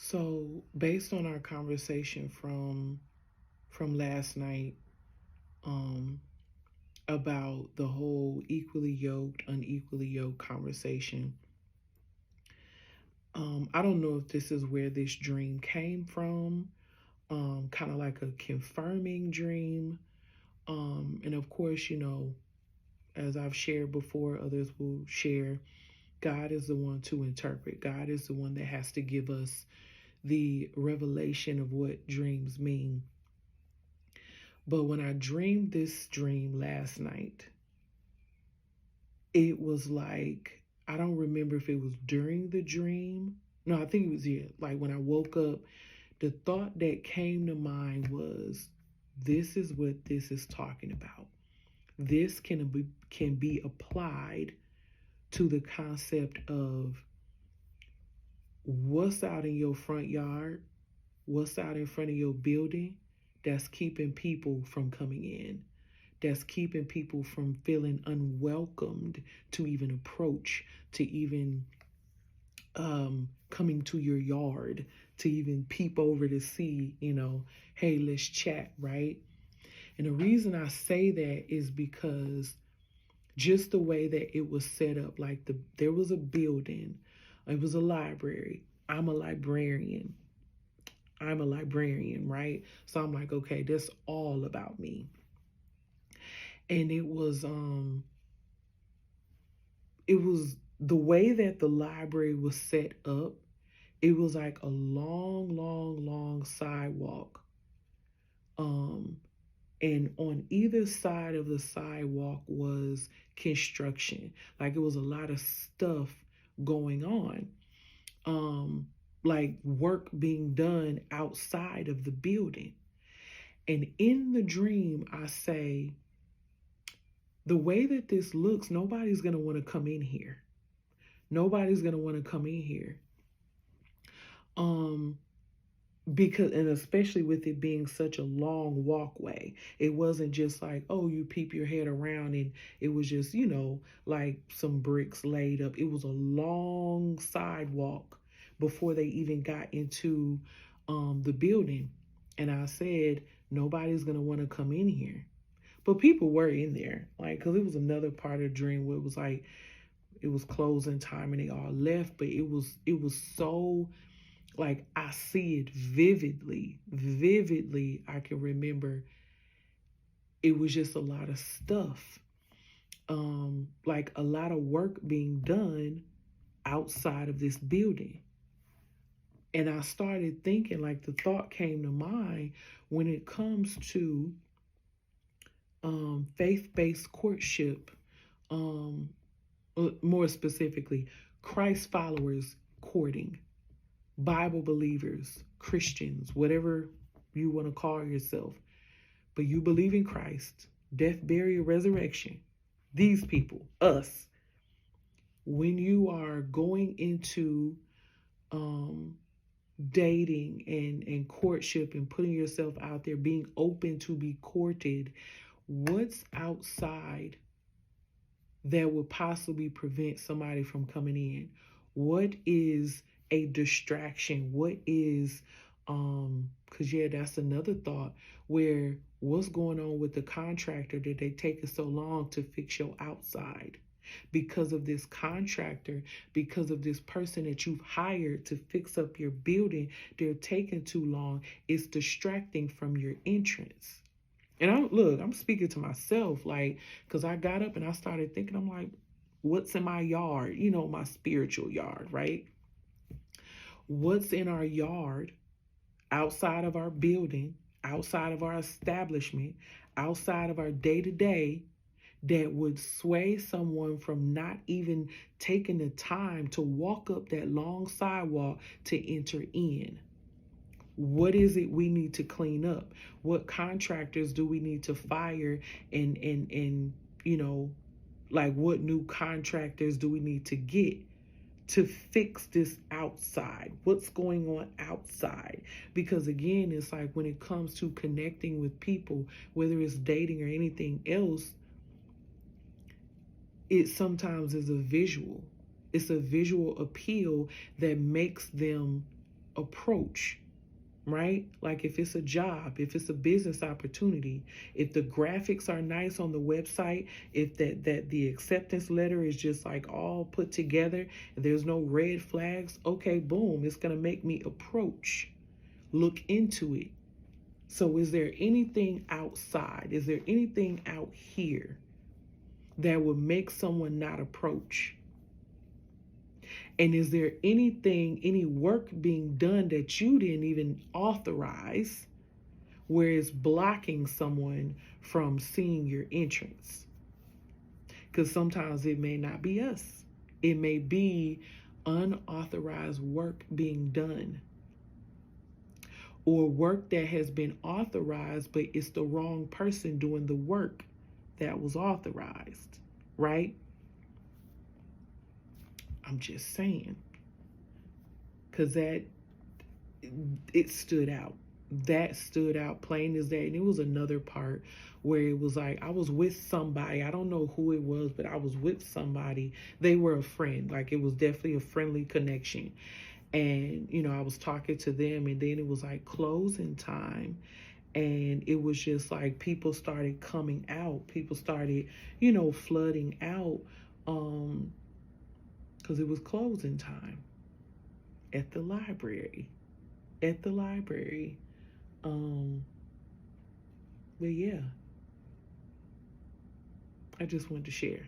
So, based on our conversation from last night, um, about the whole equally yoked, unequally yoked conversation, I don't know if this is where this dream came from, kind of like a confirming dream. And of course, as I've shared before, others will share. God is the one to interpret. God is the one that has to give us the revelation of what dreams mean. But when I dreamed this dream last night, it was like, I don't remember if it was during the dream. No, I think it was, yeah. Like when I woke up, the thought that came to mind was, this is what this is talking about. This can be applied to the concept of what's out in your front yard, what's out in front of your building that's keeping people from coming in, that's keeping people from feeling unwelcomed to even approach, to even coming to your yard, to even peep over to see, hey, let's chat, right? And the reason I say that is because just the way that it was set up, like there was a building, it was a library. I'm a librarian, right? So I'm like, okay, that's all about me. And it was the way that the library was set up. It was like a long, long, long sidewalk. Um, and on either side of the sidewalk was construction. Like it was a lot of stuff going on. Like work being done outside of the building. And in the dream, I say, the way that this looks, nobody's going to want to come in here. Nobody's going to want to come in here. Um, because, and especially with it being such a long walkway, it wasn't just like, oh, you peep your head around and it was just, like some bricks laid up. It was a long sidewalk before they even got into the building. And I said, nobody's going to want to come in here. But people were in there, like, because it was another part of the dream where it was like, it was closing time and they all left, but it was so, like, I see it vividly. I can remember it was just a lot of stuff, like a lot of work being done outside of this building. And I started thinking, like, the thought came to mind when it comes to faith-based courtship, um, more specifically, Christ followers courting, Bible believers, Christians, whatever you want to call yourself, but you believe in Christ, death, burial, resurrection. These people, us, when you are going into um, dating and courtship and putting yourself out there, being open to be courted, what's outside that would possibly prevent somebody from coming in? What is a distraction? What is because yeah, that's another thought, where what's going on with the contractor that they take it so long to fix your outside? Because of this contractor, because of this person that you've hired to fix up your building, they're taking too long. It's distracting from your entrance. And I'm speaking to myself, like, because I got up and I started thinking, I'm like, what's in my yard? My spiritual yard, right? What's in our yard, outside of our building, outside of our establishment, outside of our day to day, that would sway someone from not even taking the time to walk up that long sidewalk to enter in? What is it we need to clean up? What contractors do we need to fire? And like, what new contractors do we need to get to fix this outside? What's going on outside? Because again, it's like when it comes to connecting with people, whether it's dating or anything else, it sometimes is a visual. It's a visual appeal that makes them approach, right? Like if it's a job, if it's a business opportunity, if the graphics are nice on the website, if that the acceptance letter is just like all put together, there's no red flags, okay, boom, it's going to make me approach, look into it. So is there anything outside? Is there anything out here that would make someone not approach? And is there anything, any work being done that you didn't even authorize, where it's blocking someone from seeing your entrance? Because sometimes it may not be us. It may be unauthorized work being done, or work that has been authorized, but it's the wrong person doing the work that was authorized, right? I'm just saying, because it stood out. That stood out plain as that. And it was another part where it was like I was with somebody. I don't know who it was, but I was with somebody. They were a friend. Like it was definitely a friendly connection. And, you know, I was talking to them, and then it was like closing time. And it was just like people started coming out. People started, you know, flooding out. Because it was closing time at the library. But yeah, I just wanted to share.